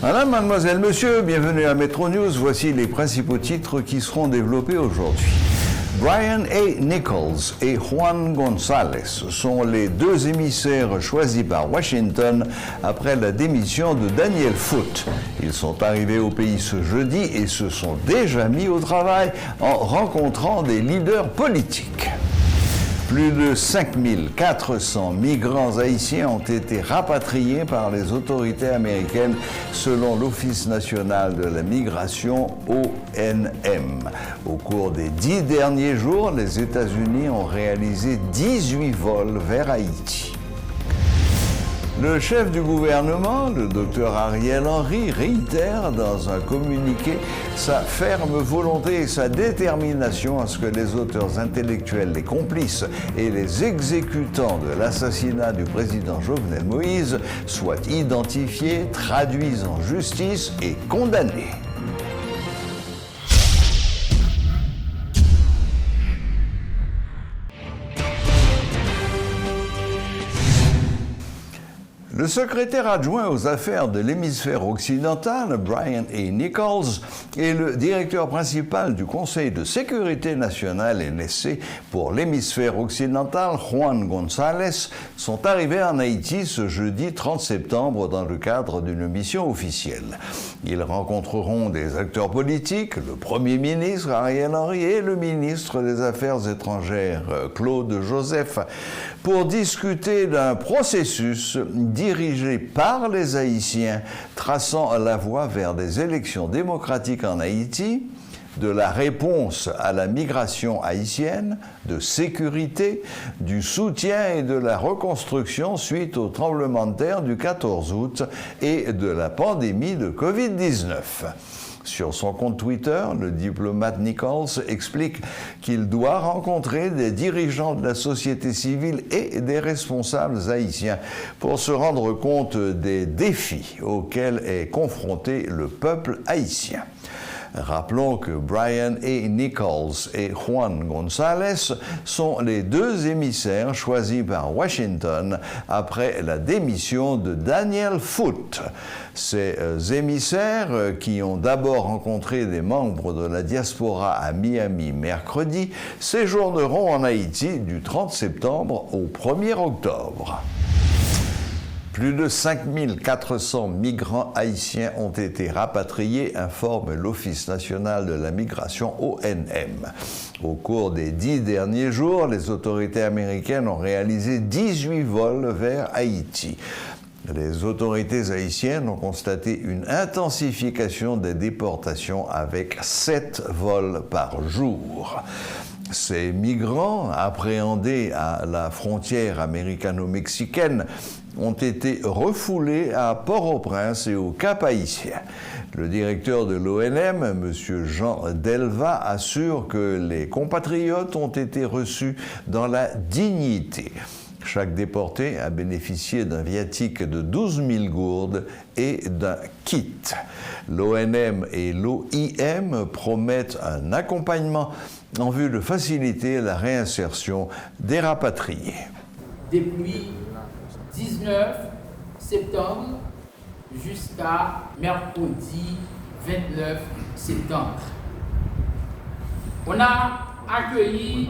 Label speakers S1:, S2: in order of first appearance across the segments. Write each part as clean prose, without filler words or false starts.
S1: Madame, mademoiselle, monsieur, bienvenue à Metro News. Voici les principaux titres qui seront développés aujourd'hui. Brian A. Nichols et Juan González sont les deux émissaires choisis par Washington après la démission de Daniel Foote. Ils sont arrivés au pays ce jeudi et se sont déjà mis au travail en rencontrant des leaders politiques. Plus de 5400 migrants haïtiens ont été rapatriés par les autorités américaines selon l'Office national de la migration, ONM. Au cours des 10 derniers jours, les États-Unis ont réalisé 18 vols vers Haïti. Le chef du gouvernement, le Dr Ariel Henry, réitère dans un communiqué sa ferme volonté et sa détermination à ce que les auteurs intellectuels, les complices et les exécutants de l'assassinat du président Jovenel Moïse soient identifiés, traduits en justice et condamnés. Le secrétaire adjoint aux affaires de l'hémisphère occidental, Brian A. Nichols, et le directeur principal du Conseil de sécurité nationale NSC pour l'hémisphère occidental, Juan González, sont arrivés en Haïti ce jeudi 30 septembre dans le cadre d'une mission officielle. Ils rencontreront des acteurs politiques, le Premier ministre Ariel Henry et le ministre des Affaires étrangères Claude Joseph, pour discuter d'un processus dirigé par les Haïtiens, traçant la voie vers des élections démocratiques en Haïti, de la réponse à la migration haïtienne, de sécurité, du soutien et de la reconstruction suite au tremblement de terre du 14 août et de la pandémie de Covid-19. Sur son compte Twitter, le diplomate Nichols explique qu'il doit rencontrer des dirigeants de la société civile et des responsables haïtiens pour se rendre compte des défis auxquels est confronté le peuple haïtien. Rappelons que Brian A. Nichols et Juan González sont les deux émissaires choisis par Washington après la démission de Daniel Foote. Ces émissaires, qui ont d'abord rencontré des membres de la diaspora à Miami mercredi, séjourneront en Haïti du 30 septembre au 1er octobre. Plus de 5400 migrants haïtiens ont été rapatriés, informe l'Office national de la migration, ONM. Au cours des 10 derniers jours, les autorités américaines ont réalisé 18 vols vers Haïti. Les autorités haïtiennes ont constaté une intensification des déportations avec 7 vols par jour. Ces migrants, appréhendés à la frontière américano-mexicaine, ont été refoulés à Port-au-Prince et au Cap-Haïtien. Le directeur de l'ONM, M. Jean Delva, assure que les compatriotes ont été reçus dans la dignité. Chaque déporté a bénéficié d'un viatique de 12 000 gourdes et d'un kit. L'ONM et l'OIM promettent un accompagnement en vue de faciliter la réinsertion des rapatriés.
S2: Depuis 19 septembre jusqu'à mercredi 29 septembre, on a accueilli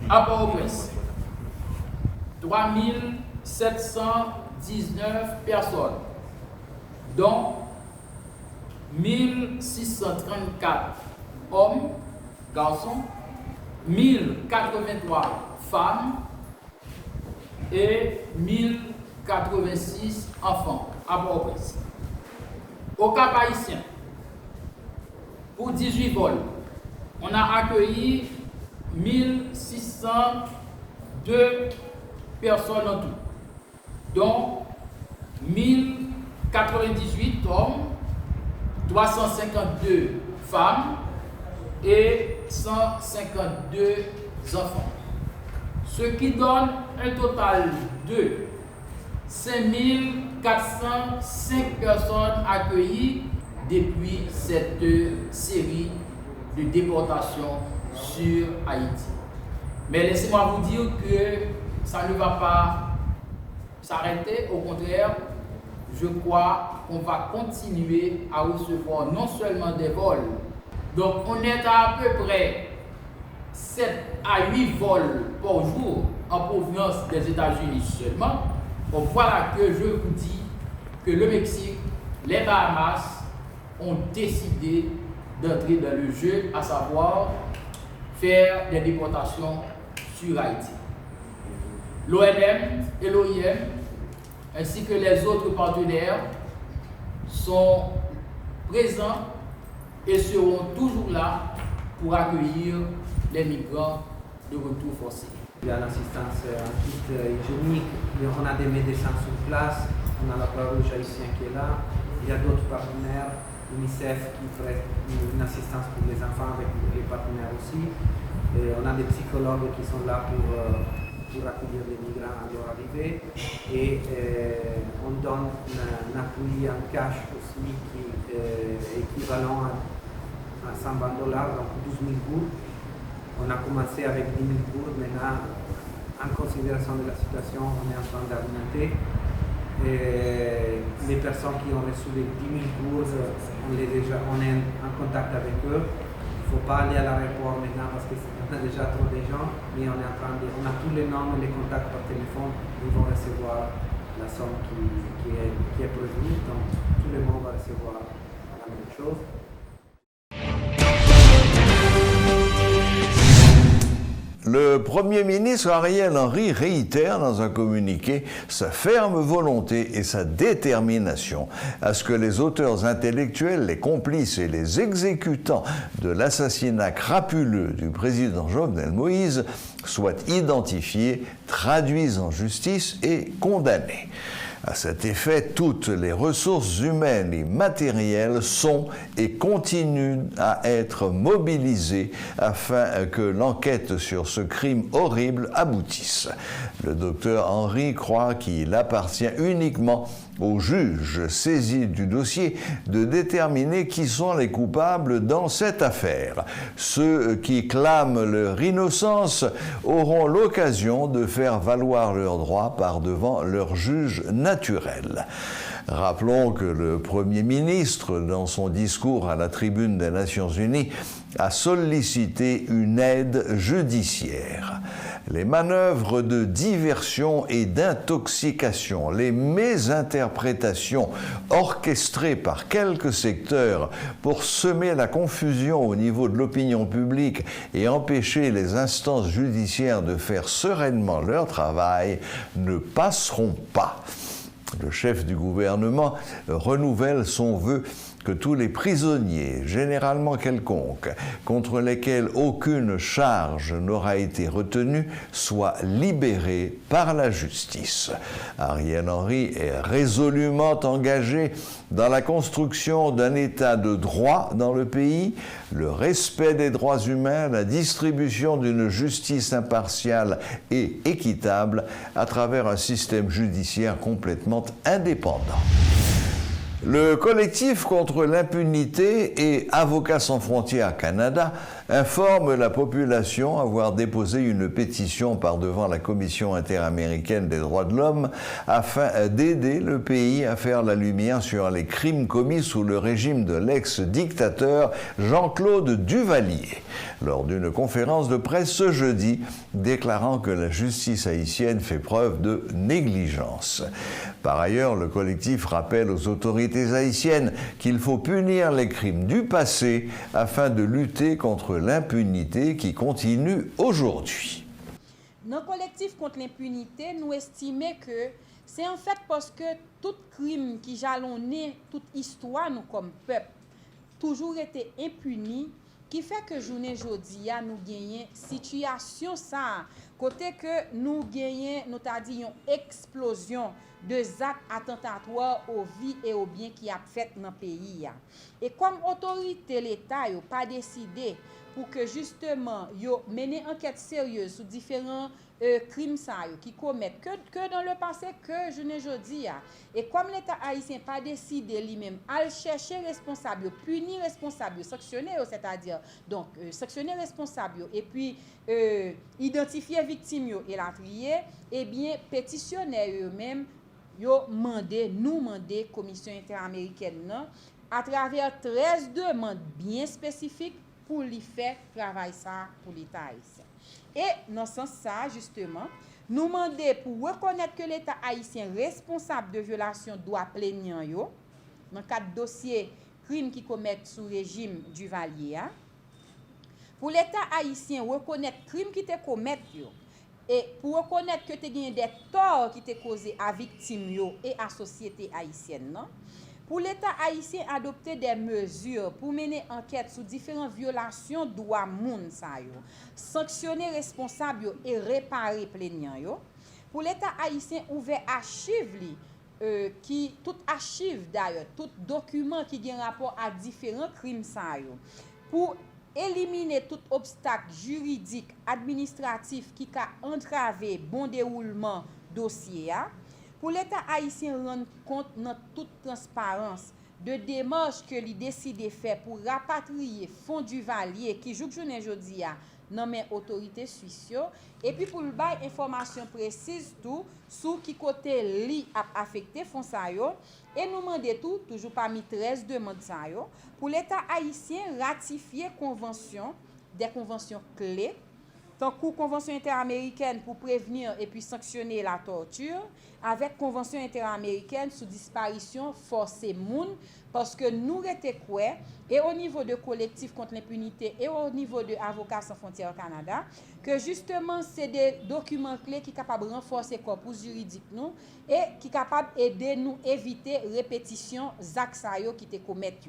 S2: à Port-au-Prince 3719 personnes, dont 1634 hommes, garçons, 1083 femmes et 1086 enfants à Port-au-Prince. Au Cap-Haïtien, pour 18 vols, on a accueilli 1602 personnes en tout, dont 1098 hommes, 352 femmes et 152 enfants. Ce qui donne un total de 5405 personnes accueillies depuis cette série de déportations sur Haïti. Mais laissez-moi vous dire que ça ne va pas s'arrêter. Au contraire, je crois qu'on va continuer à recevoir non seulement des vols, donc on est à peu près 7 à 8 vols par jour en provenance des États-Unis seulement. Donc voilà que je vous dis que le Mexique, les Bahamas ont décidé d'entrer dans le jeu, à savoir faire des déportations sur Haïti. L'ONM et l'OIM, ainsi que les autres partenaires, sont présents et seront toujours là pour accueillir les migrants de retour forcé.
S3: Il y a l'assistance hygiénique, on a des médecins sur place, on a la Croix-Rouge haïtienne qui est là, il y a d'autres partenaires, l'UNICEF qui prête une assistance pour les enfants avec les partenaires aussi. Et on a des psychologues qui sont là pour accueillir les migrants à leur arrivée. Et on donne un appui en cash aussi qui est équivalent à $120, donc 12 000 gourdes. On a commencé avec 10 000 gourdes, maintenant, en considération de la situation, on est en train d'augmenter. Les personnes qui ont reçu les 10 000 gourdes, on est en contact avec eux. Il ne faut pas aller à l'aéroport maintenant parce qu'on a déjà trop de gens, mais on a tous les noms, les contacts par téléphone, ils vont recevoir la somme qui est prévue, donc tout le monde va recevoir la même chose.
S1: Le Premier ministre Ariel Henry réitère dans un communiqué sa ferme volonté et sa détermination à ce que les auteurs intellectuels, les complices et les exécutants de l'assassinat crapuleux du président Jovenel Moïse soient identifiés, traduits en justice et condamnés. À cet effet, toutes les ressources humaines et matérielles sont et continuent à être mobilisées afin que l'enquête sur ce crime horrible aboutisse. Le docteur Henry croit qu'il appartient uniquement aux juges saisis du dossier de déterminer qui sont les coupables dans cette affaire. Ceux qui clament leur innocence auront l'occasion de faire valoir leurs droits par devant leur juge naturel. Rappelons que le Premier ministre, dans son discours à la tribune des Nations Unies, a sollicité une aide judiciaire. Les manœuvres de diversion et d'intoxication, les mésinterprétations orchestrées par quelques secteurs pour semer la confusion au niveau de l'opinion publique et empêcher les instances judiciaires de faire sereinement leur travail ne passeront pas. Le chef du gouvernement renouvelle son vœu que tous les prisonniers, généralement quelconques, contre lesquels aucune charge n'aura été retenue, soient libérés par la justice. Ariel Henry est résolument engagé dans la construction d'un État de droit dans le pays, le respect des droits humains, la distribution d'une justice impartiale et équitable à travers un système judiciaire complètement indépendant. Le collectif contre l'impunité et Avocats sans frontières Canada informe la population avoir déposé une pétition par-devant la Commission interaméricaine des droits de l'homme afin d'aider le pays à faire la lumière sur les crimes commis sous le régime de l'ex-dictateur Jean-Claude Duvalier, lors d'une conférence de presse ce jeudi, déclarant que la justice haïtienne fait preuve de négligence. Par ailleurs, le collectif rappelle aux autorités haïtiennes qu'il faut punir les crimes du passé afin de lutter contre l'impunité qui continue aujourd'hui.
S4: Dans le collectif contre l'impunité, nous estimons que c'est en fait parce que tout crime qui jalonnait toute histoire, nous comme peuple, toujours été impuni, qui fait que journée jodi a nous gagnons situation ça côté que nous gagnons nous t'a dit une explosion de actes attentatoires aux vies et aux biens qui a fait dans le pays. Et comme autorité l'État n'a pas décidé pour que justement yo mener enquête sérieuse sur différents crimes qui commettent que dans le passé que je ne jodi et comme l'État haïtien pas décidé lui-même à chercher responsable, punir responsable, sanctionner, c'est-à-dire donc sanctionner responsable et puis identifier victime et la trier, et bien pétitionner eux-mêmes yo nous mandé commission interaméricaine nan, à travers 13 demandes bien spécifiques pour lui faire travail ça pour l'État haïtien. Et dans ce sens ça justement, nous demander pour reconnaître que l'État haïtien responsable de violation droit plaignant yo dans le cadre dossier crimes qui commettent sous régime Duvalier. Pour l'État haïtien reconnaître crimes qui te commettent yo, et pour reconnaître que tu as des torts qui te causés à victimes yo et à la société haïtienne, non? Pour l'État haïtien adopter des mesures pour mener enquête sur différentes violations de droits moun sa yo, sanctionner responsables yo et réparer plaignant yo. Pour l'État haïtien ouvert archive li, qui tout archive d'ailleurs, tout document qui a rapport à différents crimes sa yo, pour éliminer tout obstacle juridique, administratif qui a entravé bon déroulement dossier. Pour l'État haïtien rendre compte dans toute transparence de démarches que lui décide de faire pour rapatrier fonds Duvalier qui joue journée jodi a dans mes autorités suisses et puis pour le bail information précise tout sur qui côté li a affecté fonds ça yo et nous demander tout toujours parmi 13 demandes ça yo pour l'État haïtien ratifier des conventions clés tant que convention interaméricaine pour prévenir et puis sanctionner la torture avec convention interaméricaine sur disparition forcée moun parce que nous était quoi et au niveau de collectif contre l'impunité et au niveau de Avocats sans frontières Canada que justement c'est des documents clés qui capables de renforcer le corpus juridique nous et qui capables aider nous éviter répétition d'actes qui te commettent.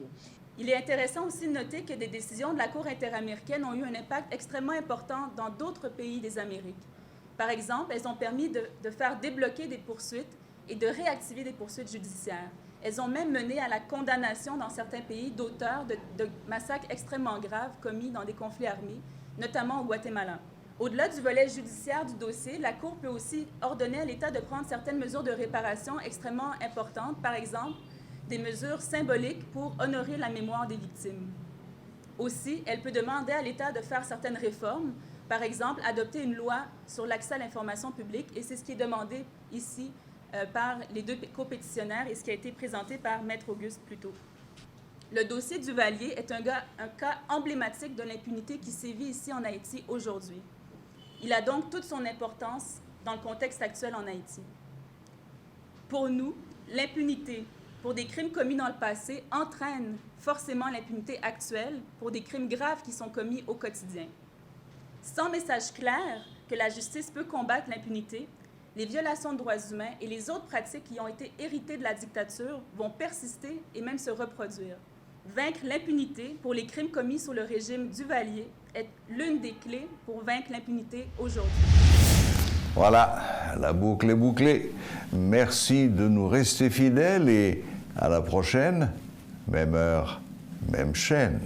S5: Il est intéressant aussi de noter que des décisions de la Cour interaméricaine ont eu un impact extrêmement important dans d'autres pays des Amériques. Par exemple, elles ont permis de faire débloquer des poursuites et de réactiver des poursuites judiciaires. Elles ont même mené à la condamnation dans certains pays d'auteurs de massacres extrêmement graves commis dans des conflits armés, notamment au Guatemala. Au-delà du volet judiciaire du dossier, la Cour peut aussi ordonner à l'État de prendre certaines mesures de réparation extrêmement importantes, par exemple, des mesures symboliques pour honorer la mémoire des victimes. Aussi, elle peut demander à l'État de faire certaines réformes, par exemple, adopter une loi sur l'accès à l'information publique, et c'est ce qui est demandé ici par les deux copétitionnaires et ce qui a été présenté par Maître Auguste plus tôt. Le dossier Duvalier est un cas emblématique de l'impunité qui sévit ici en Haïti aujourd'hui. Il a donc toute son importance dans le contexte actuel en Haïti. Pour nous, l'impunité pour des crimes commis dans le passé entraîne forcément l'impunité actuelle pour des crimes graves qui sont commis au quotidien. Sans message clair que la justice peut combattre l'impunité, les violations de droits humains et les autres pratiques qui ont été héritées de la dictature vont persister et même se reproduire. Vaincre l'impunité pour les crimes commis sous le régime Duvalier est l'une des clés pour vaincre l'impunité aujourd'hui.
S1: Voilà, la boucle est bouclée. Merci de nous rester fidèles et à la prochaine, même heure, même chaîne.